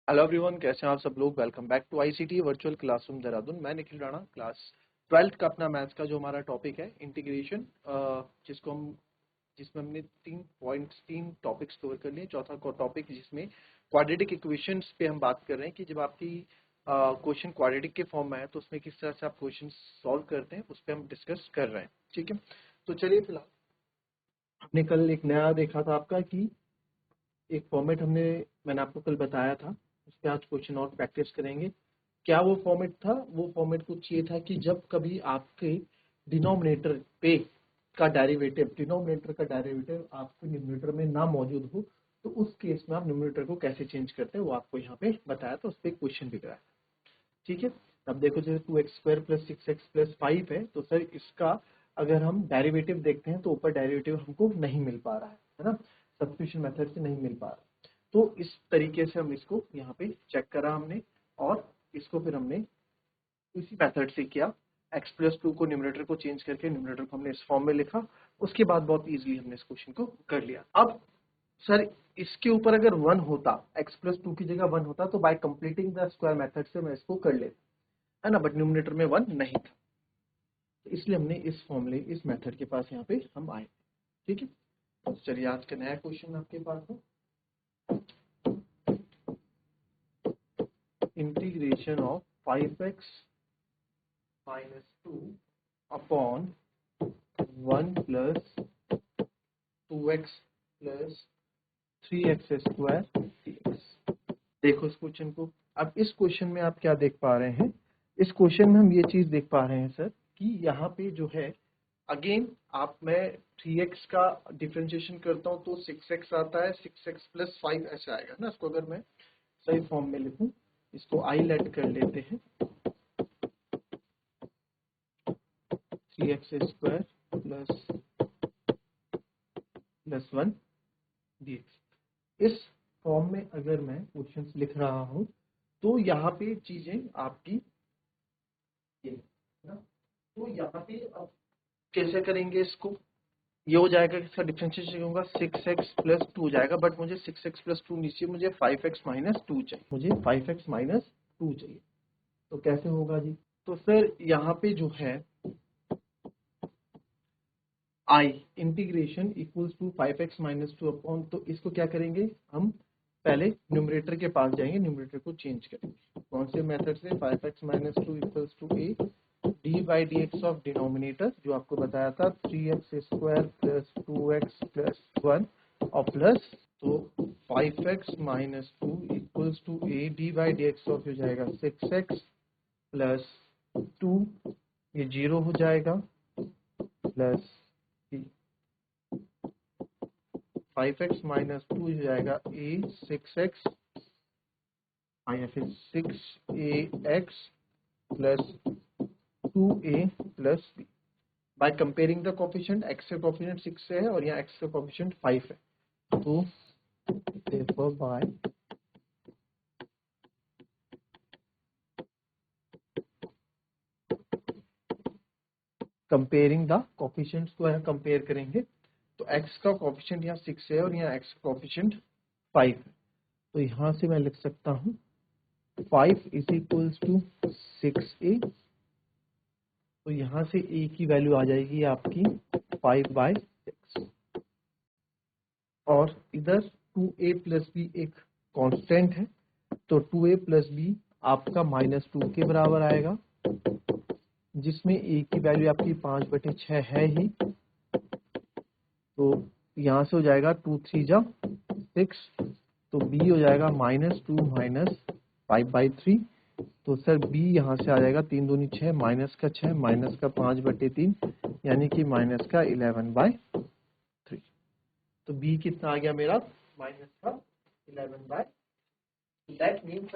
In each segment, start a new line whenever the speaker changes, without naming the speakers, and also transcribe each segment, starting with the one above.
Hello everyone, कैसे हैं आप सब लोग। Welcome back to ICT virtual classroom Dehradun. मैं निखिल राणा, क्लास 12th का अपना मैथ्स का जो हमारा टॉपिक है इंटीग्रेशन, जिसमें हमने 3 टॉपिक्स कवर कर लिए। चौथा टॉपिक जिसमें क्वाड्रेटिक इक्वेशंस पे हम बात कर रहे हैं कि जब आपकी क्वेश्चन क्वाड्रेटिक के फॉर्म में है तो उसमें किस तरह से आप क्वेश्चन सॉल्व करते हैं, उस पर हम डिस्कस कर रहे हैं। ठीक है, तो चलिए फिलहाल हमने कल एक नया देखा था आपका कि एक फॉर्मेट मैंने आपको कल बताया था, उस पर आज क्वेश्चन और प्रैक्टिस करेंगे। क्या वो फॉर्मेट था? वो फॉर्मेट कुछ ये था कि जब कभी आपके डिनोमिनेटर पे डिनोमिनेटर का डेरिवेटिव आपके न्यूमरेटर में ना मौजूद हो तो उस केस में आप न्यूमरेटर को कैसे चेंज करते हैं वो आपको यहाँ पे बताया था, उस पर क्वेश्चन भी कराया। ठीक है, अब देखो जैसे 2x² + 6x + 5 है तो सर इसका अगर हम डेरिवेटिव देखते हैं तो ऊपर डेरिवेटिव हमको नहीं मिल पा रहा है ना, सब्स्टिट्यूशन मेथड से नहीं मिल पा रहा। तो इस तरीके से हम इसको यहाँ पे चेक करा हमने, और इसको फिर हमने इसी मेथड से किया। x+2 को न्यूमरेटर को चेंज करके न्यूमरेटर को हमने इस फॉर्म में लिखा। उसके बाद बहुत इजीली हमने इस क्वेश्चन को कर लिया। अब सर इसके ऊपर अगर 1 होता, x+2 की जगह 1 होता तो bye completing the square method से मैं इसको कर लेता, है ना, बट न्यूमरेटर में 1 नहीं था, तो इसलिए हमने इस फॉर्मूले इस मेथड के पास यहाँ पे हम आए। ठीक है, तो चलिए आज का नया क्वेश्चन आपके पास है, integration of 5x - 2 upon 1 + 2x + 3x² dx। देखो इस क्वेश्चन को। अब इस क्वेश्चन में आप क्या देख पा रहे हैं? इस क्वेश्चन में हम ये चीज देख पा रहे हैं सर कि यहाँ पे जो है अगेन आप मैं 3x का डिफरेंशिएशन करता हूँ तो 6x आता है, 6x + 5 ऐसे आएगा ना। इसको अगर मैं सही फॉर्म में लिखूं, इसको आई लेट कर लेते हैं, 3x² + 1 dx। इस फॉर्म में अगर मैं क्वेश्चंस लिख रहा हूं तो यहाँ पे चीजें आपकी ये है ना। तो यहाँ पे अब कैसे करेंगे इसको? ये हो जाएगा कि इसका डिफरेंशिएशन होगा 6x + 2 हो जाएगा, बट मुझे 6x + 2 नीचे मुझे 5x - 2 चाहिए, मुझे 5x - 2 चाहिए। तो कैसे होगा जी? तो सर यहाँ पे जो है I integration equals to 5x - 2 upon, तो इसको क्या करेंगे हम? पहले न्यूमरेटर के पास जाएंगे, न्यूमरेटर को चेंज करेंगे। कौन से मेथड से? 5x - 2 equals to a d/dx of denominator, जो आपको बताया था 3x² + 2x + 1 और प्लस, तो 5x - 2 equals to a d/dx of हो जाएगा 6x + 2, ये 0 हो जाएगा, प्लस 5x - 2 हो जाएगा a 6x, या फिर 6ax + 2a + b। By comparing the coefficient, x का कोफिशिएंट 6 है और यहाँ x का कोफिशिएंट 5 है, तो therefore by comparing the coefficients को कंपेयर करेंगे तो x का कोफिशिएंट यहाँ 6 है और यहाँ x का कोफिशिएंट 5 है, तो यहाँ से मैं लिख सकता हूँ 5 = 6a, तो यहाँ से a की वैल्यू आ जाएगी आपकी 5/6, और इधर 2a + b एक कांस्टेंट है, तो 2a + b आपका -2 के बराबर आएगा, जिसमें a की वैल्यू आपकी 5/6 है ही, तो यहाँ से हो जाएगा 2 3 जा 6, तो b हो जाएगा -2 - 5/3, तो सर b यहाँ से आ जाएगा 3 दूनी 6, माइनस का 6 माइनस का 5/3, यानी कि माइनस का 11/3। तो b कितना आ गया मेरा? माइनस का 11/3। दैट मीन्स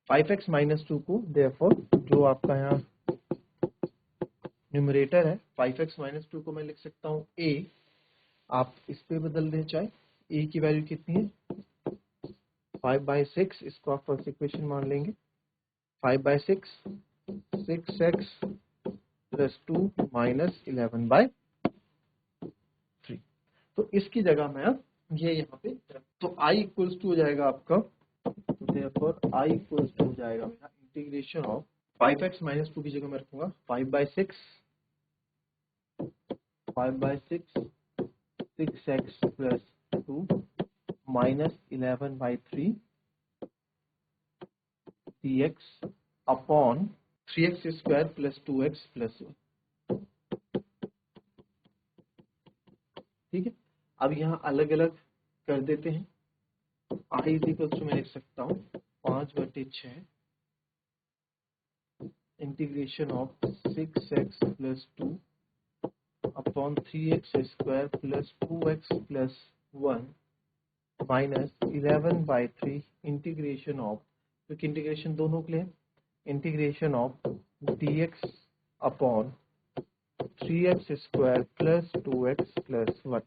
5x - 2 को देयरफॉर जो आपका यहाँ न्यूमरेटर है 5x - 2 को मैं लिख सकता हूँ a, आप इस पे बदल दें चाहे, a की वैल्यू कितनी है? 5/6, इसको आप फर्स्ट इक्वेशन मान लेंगे, 5/6 6x + 2 - 11/3। तो इसकी जगह मैं अब ये यहाँ पे, तो i = हो जाएगा आपका तो देयरफॉर आई इक्वल्स टू हो जाएगा मेरा इंटीग्रेशन ऑफ 5x माइनस 2 की जगह मैं रखूंगा 5/6 6x plus 2 minus 11/3 dx upon 3x square plus 2x plus 1। ठीक है, अब यहाँ अलग अलग कर देते हैं। आई इज इक्वल टू मैं लिख सकता हूँ 5/6 integration of 6x plus 2 upon 3x square plus 2x plus 1 minus 11/3 integration of, क्योंकि इंटीग्रेशन दोनों के लिए integration of dx upon 3x square plus 2x plus 1।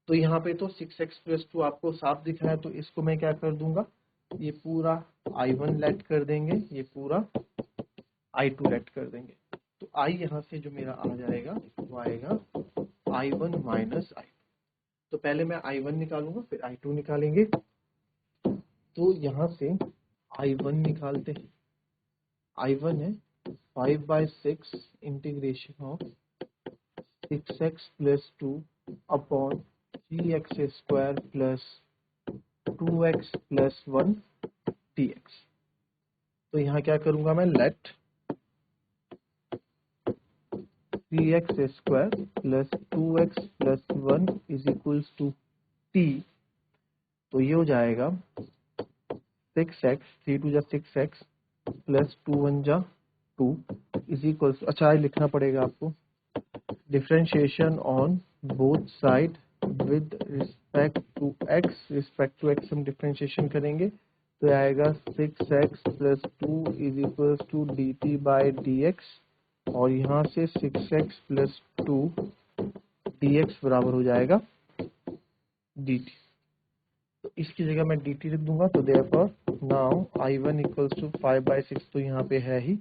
तो यहाँ पे तो 6x प्लस 2 आपको साफ दिख रहा है, तो इसको मैं क्या कर दूंगा, ये पूरा I1 लेट कर देंगे, ये पूरा I2 लेट कर देंगे। तो I यहाँ से जो मेरा आ जाएगा वो आएगा I1 माइनस I2। तो पहले मैं I1 निकालूंगा फिर I2 निकालेंगे। तो यहाँ से I1 निकालते हैं। I1 है 5/6 integration of 6x plus 2 upon 3x square plus 2x plus 1 dx। तो यहाँ क्या करूंगा मैं, let 3x square plus 2x plus 1 is equals to t। तो ये हो जाएगा 6x 3 2 जा 6x प्लस 2 1 जा 2 इज इक्वल्स, अच्छा लिखना पड़ेगा आपको, differentiation on both side with respect to x हम डिफरेंशिएशन करेंगे तो आएगा 6x plus 2 is equals to dt/dx और यहाँ से 6x प्लस 2 dx बराबर हो जाएगा dt। तो इसकी जगह मैं dt लिख दूंगा। तो therefore now I1 equals to 5/6, तो यहाँ पे है ही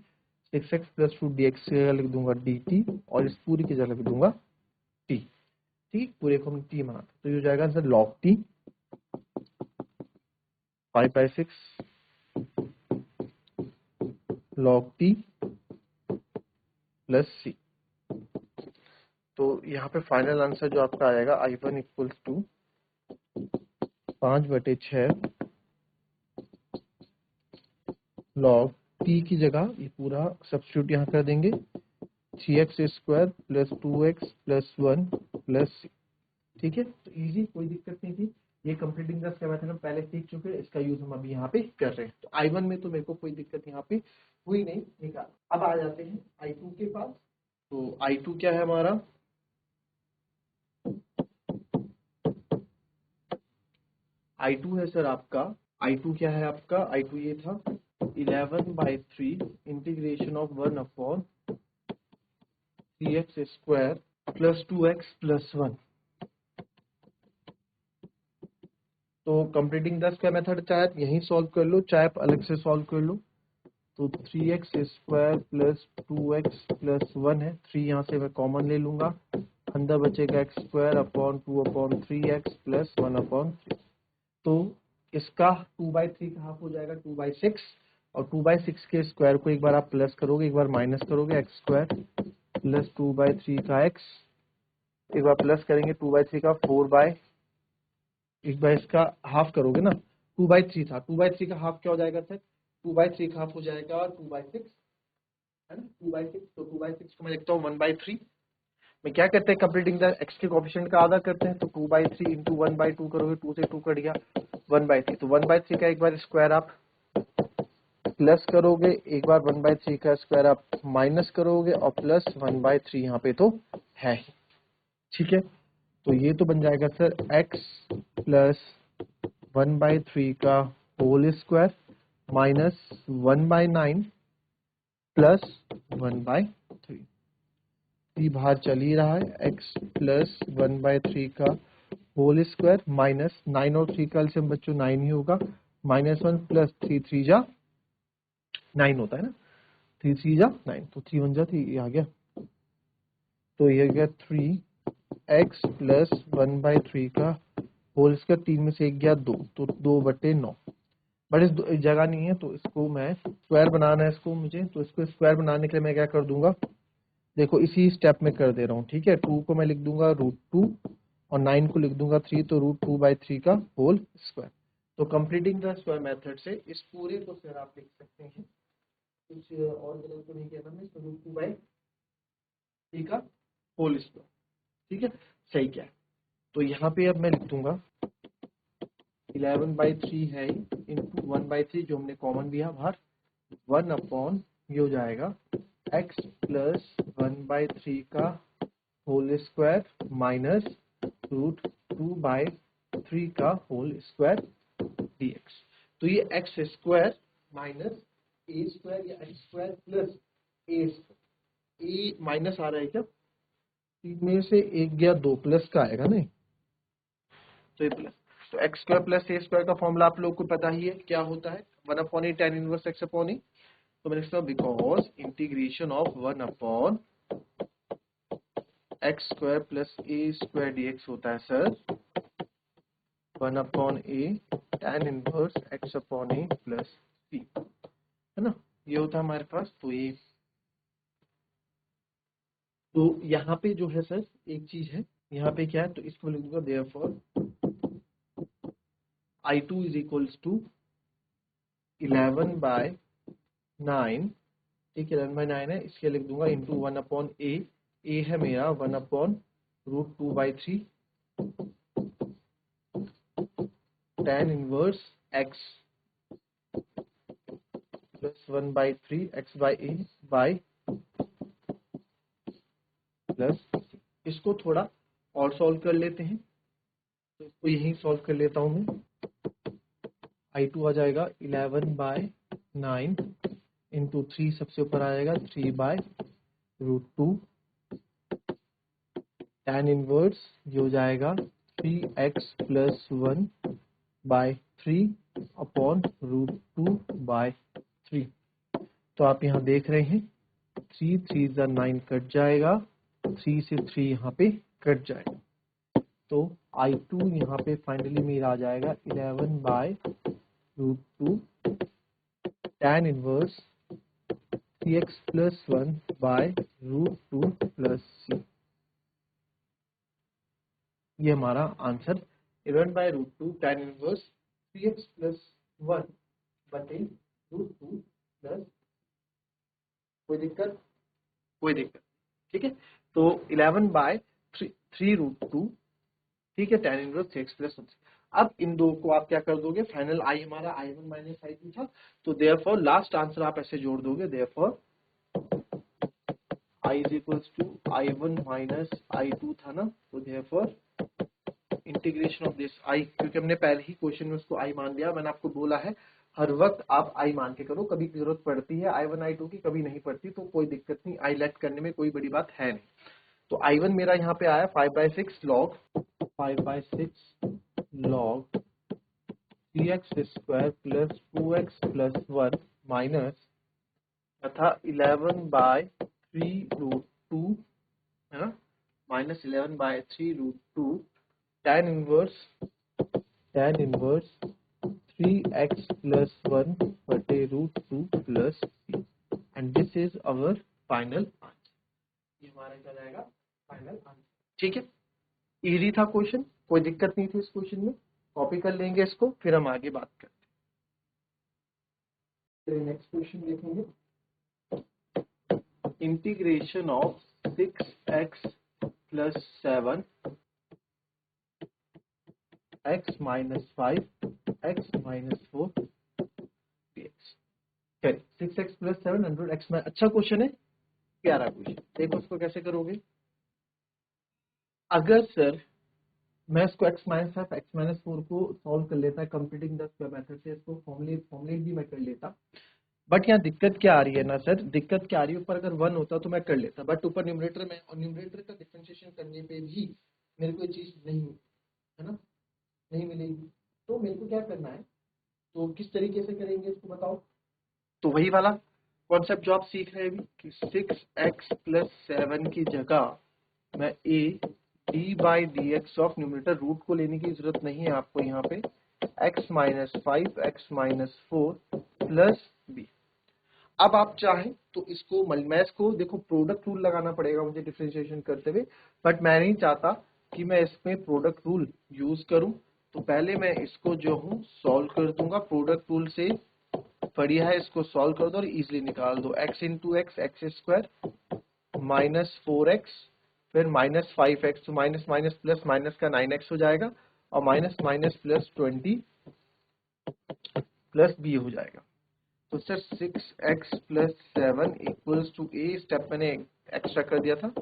6x प्लस 2 dx की जगह लिख दूंगा dt और इस पूरी की जगह लिख दूंगा t। ठीक, पूरे को हम t माना, तो ये हो जाएगा answer log t 5/6 log t plus c। तो यहाँ पे फाइनल आंसर जो आपका आएगा I1 equals to 5/6 log t की जगह ये पूरा सब्स्टिट्यूट यहाँ कर देंगे 3x square plus 2x plus 1 plus c। ठीक है, तो इजी, कोई दिक्कत नहीं थी। ये कंप्लीटिंग द का मेथड हम पहले सीख चुके हैं, इसका यूज हम अभी यहाँ पे कर रहे हैं। तो I1 में तो मेरे को कोई दिक्कत यहाँ पे हुई नहीं, निकाल। अब आ जाते हैं I2 के पास। तो I2 क्या है हमारा, I2 है सर आपका, I2 क्या है आपका, I2 ये था 11/3 integration of 1 upon 3x square plus 2x plus 1। तो कंप्लीटिंग द स्क्वायर मेथड चाहे यहीं सॉल्व कर लो चाहे आप अलग से सॉल्व कर लो। तो 3x square plus 2x plus 1 है, 3 यहाँ से मैं कॉमन ले लूंगा, अंदर बचेगा x square upon 2/3x plus 1/3। तो इसका 2/3 का हाफ हो जाएगा 2/6 और 2/6 के स्क्वायर को एक बार आप प्लस करोगे एक बार माइनस करोगे, x स्क्वायर प्लस 2/3 का x, एक बार प्लस करेंगे 2/3 का 4 एक बार इसका हाफ करोगे ना, 2/3 था, 2/3 का हाफ क्या हो जाएगा सर, 2/3 का हाफ हो जाएगा 2/6 है ना, 2/6। तो 2/6 को मैं लिखता हूँ 1/3 में। क्या करते हैं, कंप्लीटिंग द x के कोएफिशिएंट का आधा करते हैं। तो 2/3 इंटू 1/2 करोगे, 2 से 2 कट गया 1/3। तो 1/3 का एक बार स्क्वायर आप प्लस करोगे, एक बार 1/3 का स्क्वायर आप माइनस करोगे और प्लस 1/3 यहाँ पे तो है ही। ठीक है, तो ये तो बन जाएगा सर x प्लस 1/3 का होल स्क्वायर माइनस 1/9 प्लस 1/3। 3 बाहर चल ही रहा है, x प्लस 1/3 का होल स्क्वायर माइनस 9 और 3 का एलसीएम बच्चों 9 ही होगा, -1 प्लस 3 3 जा 9 होता है ना, 3 3 जा 9, तो 3 1 जा 3 ये आ गया। तो ये गया 3x प्लस 1/3 का होल स्क्वायर, 3 में से 1 गया 2, तो 2/9। बट इस जगह नहीं है, तो इसको मैं स्क्वायर बनाना है इसको मुझे, तो इसको स्क्वायर बनाने के लिए मैं क्या कर दूंगा, देखो इसी स्टेप में कर दे रहा हूँ, ठीक है। 2 को मैं लिख दूंगा √2 और 9 को लिख दूंगा 3, तो √2/3 का होल स्क्वायर। तो कंप्लीटिंग द स्क्वायर मेथड से इस पूरे को सर आप लिख सकते हैं, कुछ और गलत तो नहीं किया था मैं, √2/3 का होल स्क्वायर, ठीक है, सही क्या है। तो यहाँ पे अब मैं लिख दूंगा 11/3 है इंटू 1/3 जो हमने कॉमन लिया बाहर, 1 ये हो जाएगा x प्लस 1/3 का होल स्क्वायर माइनस √2/3 का होल स्क्वायर dx। तो ये x square minus a square या x square plus a square, a minus आ रहा है क्या, तीन में से एक गया, 2 प्लस का आएगा नहीं, तो ये प्लस, तो x square plus a square का फॉर्मूला आप लोगों को पता ही है क्या होता है, 1/a tan inverse x upon a। तो मैंने लिखा because integration of 1/x square plus a square dx होता है sir 1/a tan inverse x upon a plus c, है ना, ये होता है हमारे पास। तो यहाँ पे जो है सर एक चीज है, यहाँ पे क्या है, तो इसको लिखूंगा therefore I2 is equals to 11/9, ठीक है, 11/9 है, इसके लिख दूंगा इंटू 1/a, a है मेरा 1/√2/3 tan inverse x plus 1/3 x/a by plus, इसको थोड़ा और सॉल्व कर लेते हैं, तो इसको यही सॉल्व कर लेता हूं मैं। I2 आ जाएगा 11/9 इंटू 3 सबसे ऊपर आ जाएगा 3/√2 tan इनवर्स ये हो जाएगा 3x प्लस 1/3 अपॉन √2/3। तो आप यहाँ देख रहे हैं 3 3 9 कट जाएगा, 3 से 3 यहाँ पे कट जाएगा, तो I2 यहाँ पे फाइनली मेरा आ जाएगा 11/√2 tan inverse 3x plus 1/√2 plus c। ये हमारा answer 11/√2 tan inverse 3x plus 1/√2 plus, कोई दिक्कत, कोई दिक्कत, ठीक है। तो 11/3√2, ठीक है, tan इनवर्स 3x प्लस 1। अब इन दो को आप क्या कर दोगे, फाइनल आई हमारा I1 माइनस I2 था, तो देयरफॉर लास्ट आंसर आप ऐसे जोड़ दोगे, therefore I is equals to I1 minus I2 था ना, तो therefore integration of this I, क्योंकि हमने पहले ही क्वेश्चन में उसको I मान लिया, मैंने आपको बोला है हर वक्त आप I मान के करो, कभी जरूरत पड़ती है I1 I2 की, कभी नहीं पड़ती, तो कोई दिक्कत नहीं, I लेट करने में कोई बड़ी बात है नहीं। तो I1 मेरा यहाँ पे आया 5/6 log 3x square plus 2x plus 1 minus तथा 11/3√2, है ना, minus 11/3√2 tan inverse 3x plus 1/√2 plus c, and this is our final answer. ये हमारा क्या जाएगा फाइनल आंसर, ठीक है। इजी था क्वेश्चन, कोई दिक्कत नहीं थी इस क्वेश्चन में, कॉपी कर लेंगे इसको, फिर हम आगे बात करते हैं। नेक्स्ट क्वेश्चन देखेंगे, integration of 6x plus 7 x minus 5 x minus 4 dx। 6x plus 7 100x में, अच्छा क्वेश्चन है, प्यारा क्वेश्चन। देखो उसको कैसे करोगे, अगर सर मैं इसको x माइनस 5 x माइनस 4 को सॉल्व कर लेता कंप्लीटिंग द स्क्वायर मेथड से, इसको फॉर्मुलेट भी मैं कर लेता, बट यहाँ दिक्कत क्या आ रही है ना सर, दिक्कत क्या आ रही है, ऊपर अगर 1 होता तो मैं कर लेता, बट ऊपर न्यूमरेटर में, और न्यूमरेटर का डिफरेंशिएशन करने पे भी मेरे को ये चीज नहीं, है ना, नहीं मिलेगी। तो मेरे को क्या करना है, तो किस तरीके से करेंगे इसको बताओ। तो वही वाला कॉन्सेप्ट जो आप सीख रहे हैं कि 6x प्लस 7 की जगह मैं a d/dx of numerator, root को लेने की जरूरत नहीं है आपको यहाँ पे, x minus 5 x minus 4 plus b। अब आप चाहें तो इसको मैं इसको देखो प्रोडक्ट रूल लगाना पड़ेगा मुझे डिफरेंशिएशन करते हुए, बट मैं नहीं चाहता कि मैं इसमें प्रोडक्ट रूल यूज करूं। तो पहले मैं इसको जो हूं सॉल्व कर दूंगा प्रोडक्ट रूल से। बढ़िया है, इसको सॉल्व कर दो और इजीली निकाल दो। x into x x square minus 4x फिर माइनस 5x, तो माइनस माइनस प्लस माइनस का 9x हो जाएगा और minus minus plus 20 plus b हो जाएगा। तो sir 6x plus 7 equals to a, step मैंने एक्स्ट्रा कर दिया था,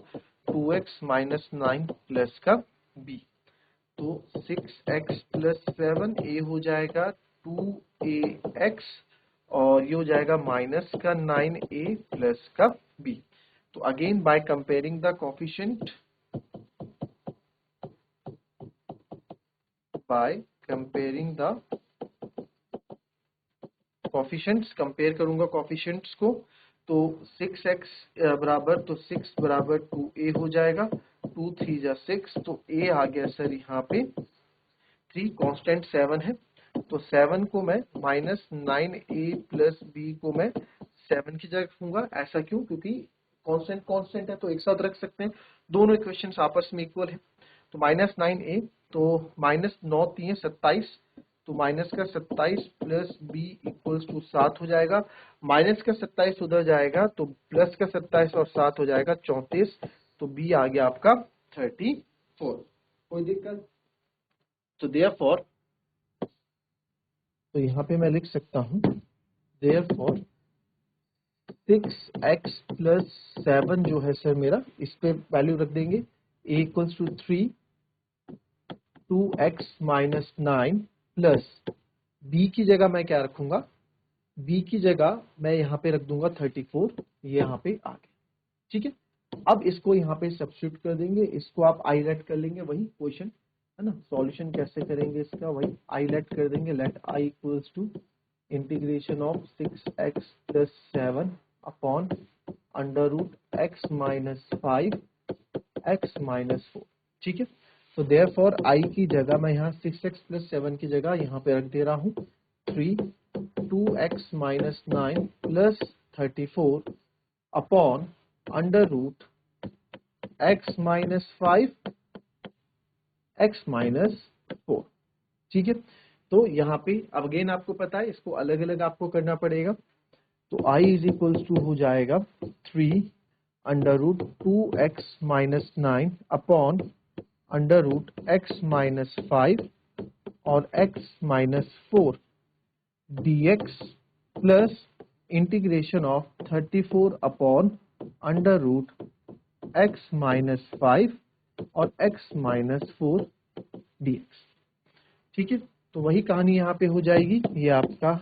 2x माइनस 9 प्लस का b। तो 6x प्लस 7 a हो जाएगा 2ax और ये हो जाएगा माइनस का 9a प्लस का b। तो again by comparing the coefficient, by comparing the coefficients, compare करूंगा कोफिशिएंट्स को। तो 6x बराबर, तो 6 बराबर 2a हो जाएगा, 2 3 जा 6, तो a आ गया सर यहाँ पे 3, कांस्टेंट 7 है, तो 7 को मैं माइनस 9a प्लस b को मैं 7 की जगह रखूंगा। ऐसा क्यों? क्योंकि कांस्टेंट कांस्टेंट है तो एक साथ रख सकते हैं, दोनों इक्वेशंस आपस में इक्वल है। तो माइनस 9a, तो माइनस 9 3 27, तो माइनस का 27 प्लस b इक्वल्स टू 7 हो जाएगा। माइनस का 27 उधर जाएगा तो प्लस का 27 और 7 हो जाएगा 34, तो b आ गया आपका 34। कोई दिक्कत? तो देयरफॉर, तो यहाँ पे मैं लिख सकता हूँ देयरफॉर 6x प्लस 7 जो है सर मेरा, इस पे वैल्यू रख देंगे a equals to 3, 2x minus 9 plus b की जगह मैं क्या रखूंगा, b की जगह मैं यहाँ पे रख दूंगा 34, ये यहाँ पे आ गया। ठीक है, अब इसको यहाँ पे सब्स्टिट्यूट कर देंगे, इसको आप आई लेट कर लेंगे, वही क्वेश्चन है ना। सॉल्यूशन कैसे करेंगे इसका, वही आई लेट कर देंगे, let I equals to integration of 6x plus 7 upon under root x minus 5 x minus 4। ठीक है, तो देयरफॉर आई की जगह मैं यहाँ 6x प्लस 7 की जगह यहाँ पे रख दे रहा हूँ 3, 2x minus 9 plus 34 upon under root x minus 5 x minus 4। ठीक है, तो यहाँ पे अगेन आपको पता है इसको अलग अलग आपको करना पड़ेगा। तो i इज इक्वल्स टू हो जाएगा 3 under root 2x minus 9 upon under root x minus 5 और x minus 4 dx plus integration of 34 upon under root x minus 5 और x माइनस 4 dx। ठीक है, तो वही कहानी यहाँ पे हो जाएगी, ये आपका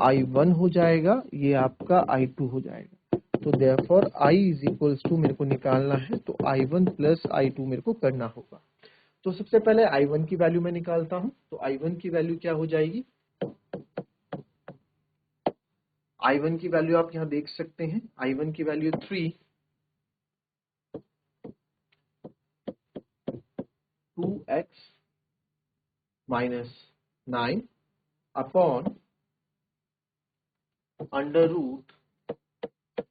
I1 हो जाएगा, ये आपका I2 हो जाएगा। तो therefore I is equals to मेरे को निकालना है, तो I1 प्लस I2 मेरे को करना होगा। तो सबसे पहले I1 की वैल्यू मैं निकालता हूं, तो I1 की वैल्यू क्या हो जाएगी, I1 की वैल्यू आप यहाँ देख सकते हैं, I1 की value 3 2x minus 9 upon under root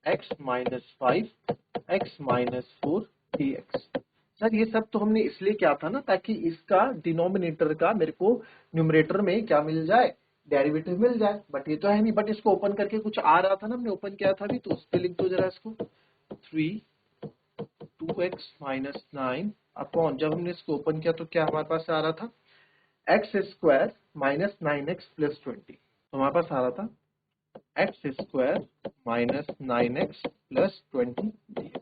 x minus 5 x minus 4 dx। Sir ये सब तो हमने इसलिए किया था ना ताकि इसका डिनोमिनेटर का मेरे को न्यूमरेटर में क्या मिल जाए, डेरिवेटिव मिल जाए, बट ये तो है नहीं। बट इसको ओपन करके कुछ आ रहा था ना, हमने ओपन किया था भी, तो उस पर लिख दो जरा इसको 3 2x माइनस 9 अपॉन, जब हमने इसको ओपन किया तो क्या हमारे पास आ रहा था, x square minus 9x plus 20, तो हमारे पास आ रहा था x square minus 9x plus 20 dx।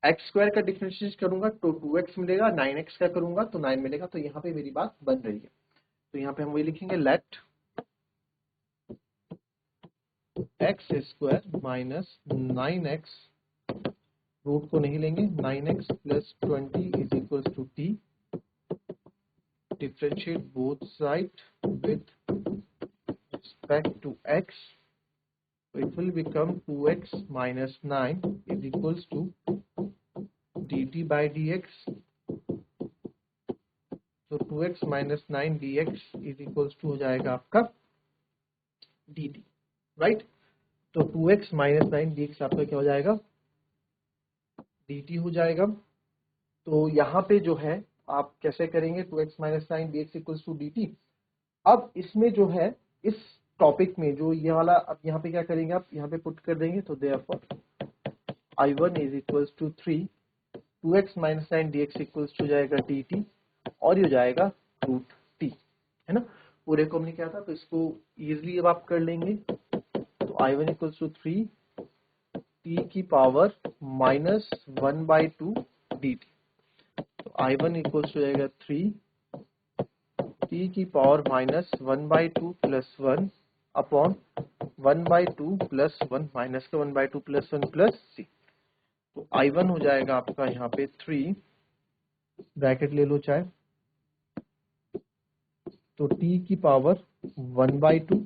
X square का डिफरेंशिएट करूंगा तो 2x मिलेगा, 9x का करूंगा तो 9 मिलेगा, तो यहाँ पे मेरी बात बन रही है। तो यहाँ पे हम वही लिखेंगे, let x square minus 9x, root को नहीं लेंगे, 9x plus 20 is equal to t, differentiate both sides with respect to x, so it will become 2x minus 9 is equals to dt by dx, तो 2x minus 9 dx is equals to हो जाएगा आपका dt, right. तो 2x minus 9 dx आपका क्या हो जाएगा, dt हो जाएगा। तो यहाँ पे जो है आप कैसे करेंगे, 2x minus 9 dx equals to dt। अब इसमें जो है इस टॉपिक में जो ये वाला, अब यहाँ पे क्या करेंगे, आप यहाँ पे पुट कर देंगे, तो therefore I1 is equals to 3, 2x minus 9 dx equals to जाएगा dt, और ये हो जाएगा रूट t, है ना। पूरे को हमने क्या था, तो इसको इजिली अब आप कर लेंगे। तो I1 इक्वल्स टू 3 t की पावर माइनस 1/2 dt। तो I1 इक्वल्स टू जाएगा 3 t की power minus 1/2 plus 1 upon 1/2 plus 1 minus का 1/2 प्लस 1 प्लस c। तो I1 हो जाएगा आपका यहाँ पे 3, ब्रैकेट ले लो चाहे, तो t की पावर 1/2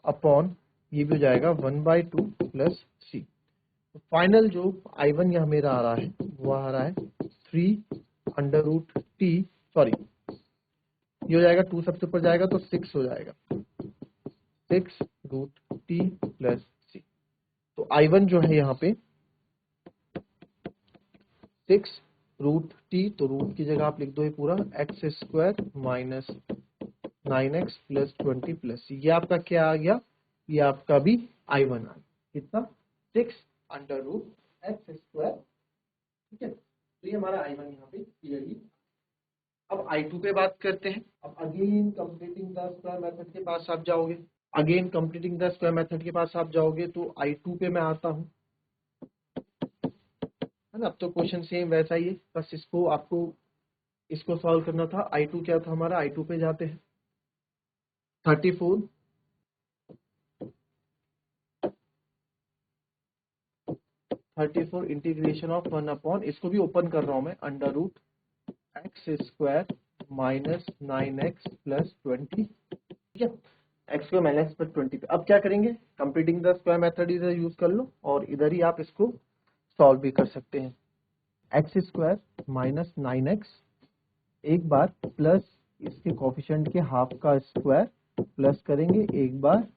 अपॉन ये भी हो जाएगा 1/2 प्लस c। तो फाइनल जो I1 यहाँ मेरा आ रहा है वो आ रहा है 3 अंडर रूट t, सॉरी ये हो जाएगा 2 सबसे ऊपर जाएगा तो 6 हो जाएगा, 6 रूट t प्लस c। तो I1 जो है यहाँ पे 6 रूट t, तो रूट की जगह आप लिख दो ये पूरा x square minus 9x plus 20 plus c। ये आपका क्या आ गया, ये आपका भी I1 आ गया, कितना, 6 अंडर रूट एक्स स्क्वायर, ठीक है। तो ये हमारा I1 यहाँ पे क्लियरली। अब I2 पे बात करते हैं। अब again completing the square method के पास आप जाओगे, again completing the square method के पास आप जाओगे, तो I2 पे मैं आता हूँ, है ना। अब तो क्वेश्चन सेम वैसा ही है, बस इसको आपको इसको सॉल्व करना था। I2 क्या था हमारा, I2 पे जाते हैं, 34 इंटीग्रेशन ऑफ 1 अपॉन, इसको भी ओपन कर रहा हूं मैं, under root x square minus 9x plus 20, ठीक है, एक्स स्क्वायर माइनस प्लस 20 पे। अब क्या करेंगे, कंप्लीटिंग द स्क्वायर मेथड इधर यूज कर लो, और इधर ही आप इसको सॉल्व भी कर सकते हैं। एक्स स्क्वायर माइनस 9x एक बार प्लस इसके कोफिशिएंट के हाफ का स्क्वायर प्लस करेंगे, एक बार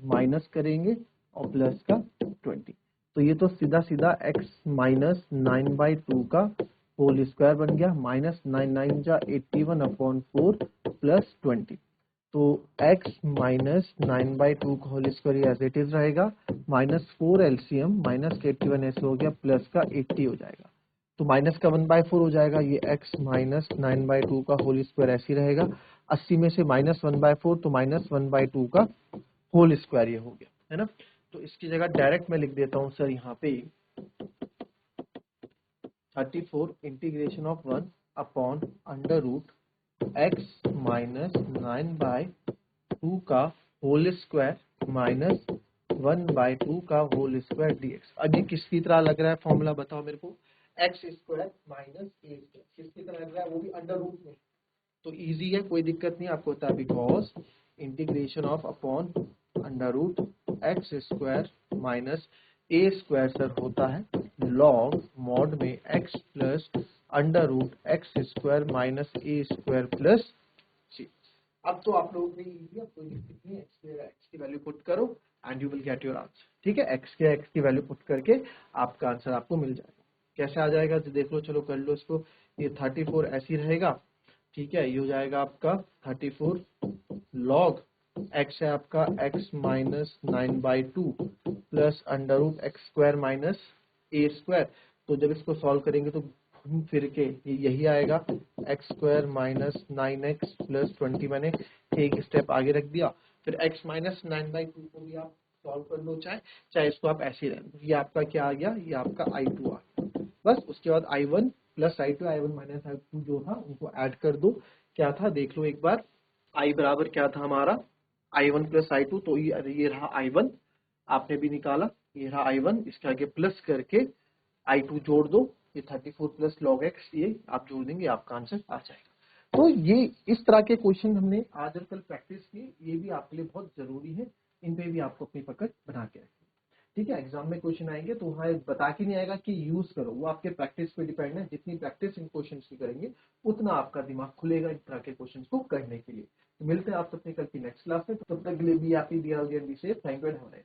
माइनस करेंगे और प्लस का 20। तो ये तो सीधा सीधा x माइनस 9/2 का होल स्क्वायर बन गया, माइनस 9 जा 81 अपॉन 4 प्लस 20। तो x माइनस 9/2 का whole square as it is रहेगा, माइनस 4 एलसीएम माइनस का 81 ऐसे हो गया, प्लस का 80 हो जाएगा, तो माइनस का 1/4 हो जाएगा। ये x माइनस 9/2 का होल स्क्वायर ऐसे रहेगा, 80 में से माइनस 1/4 तो माइनस 1/2 का होल स्क्वायर ये हो गया, है ना। तो इसकी जगह डायरेक्ट मैं लिख देता हूँ सर यहाँ पे 34 integration of 1 upon under root x minus 9/2 का होल स्क्वायर माइनस 1/2 का होल स्क्वायर dx। अब ये किसकी तरह लग रहा है फॉर्मूला, बताओ मेरे को, x square minus a square किसकी तरह लग रहा है, वो भी अंडर रूट में। तो इजी है, कोई दिक्कत नहीं, आपको होता है because integration of upon under root x square minus a square सर होता है लॉग मॉड में x plus under root x square minus a square plus C. अब तो आप लोगों के लिए इजी है, कोई दिक्कत नहीं है, एक्स की वैल्यू पुट करो and you will get your answer, ठीक है। एक्स की वैल्यू पुट करके आपका आंसर आपको मिल जाएगा। कैसे आ जाएगा तो देख लो, चलो कर लो इसको। ये 34 ऐसी रहेगा, ठीक है, ये हो जाएगा आपका 34 लॉग एक्स है आपका x minus 9/2 plus under root x square minus a square. तो जब इसको सॉल्व करेंगे तो घूम फिर के यही आएगा, x square minus 9x plus 20, मैंने एक स्टेप आगे रख दिया। फिर x माइनस 9/2 को भी आप सॉल्व कर लो, चाहे चाहे इसको आप ऐसे ही रहने दो। ये आपका क्या आ गया, ये आपका I2 आ गया। बस उसके बाद I1 plus I2, I1 minus I2 जो था उनको ऐड कर दो। क्या था देख लो एक बार, I बराबर क्या था हमारा, I1 प्लस I2, तो ये रहा I1 आपने भी निकाला, ये रहा I1, इसके आगे प्लस करके I2 जोड़ दो, ये 34 प्लस लॉग एक्स, ये आप जोड़ देंगे, आपका आंसर आ जाएगा। तो ये इस तरह के क्वेश्चन हमने आज और कल प्रैक्टिस किए, ये भी आपके लिए बहुत जरूरी है, इन पे भी आपको अपनी पकड़ बना के रखनी, ठीक है। एग्जाम में क्वेश्चन आएंगे तो वहाँ बता के नहीं आएगा कि यूज करो, वो आपके प्रैक्टिस पे डिपेंड है। जितनी प्रैक्टिस इन क्वेश्चन की करेंगे उतना आपका दिमाग खुलेगा इस तरह के क्वेश्चन को करने के लिए। तो मिलते हैं आप सबसे कल की नेक्स्ट क्लास में, तो तब तक के लिए be happy, be healthy and be safe. Thank you and have a nice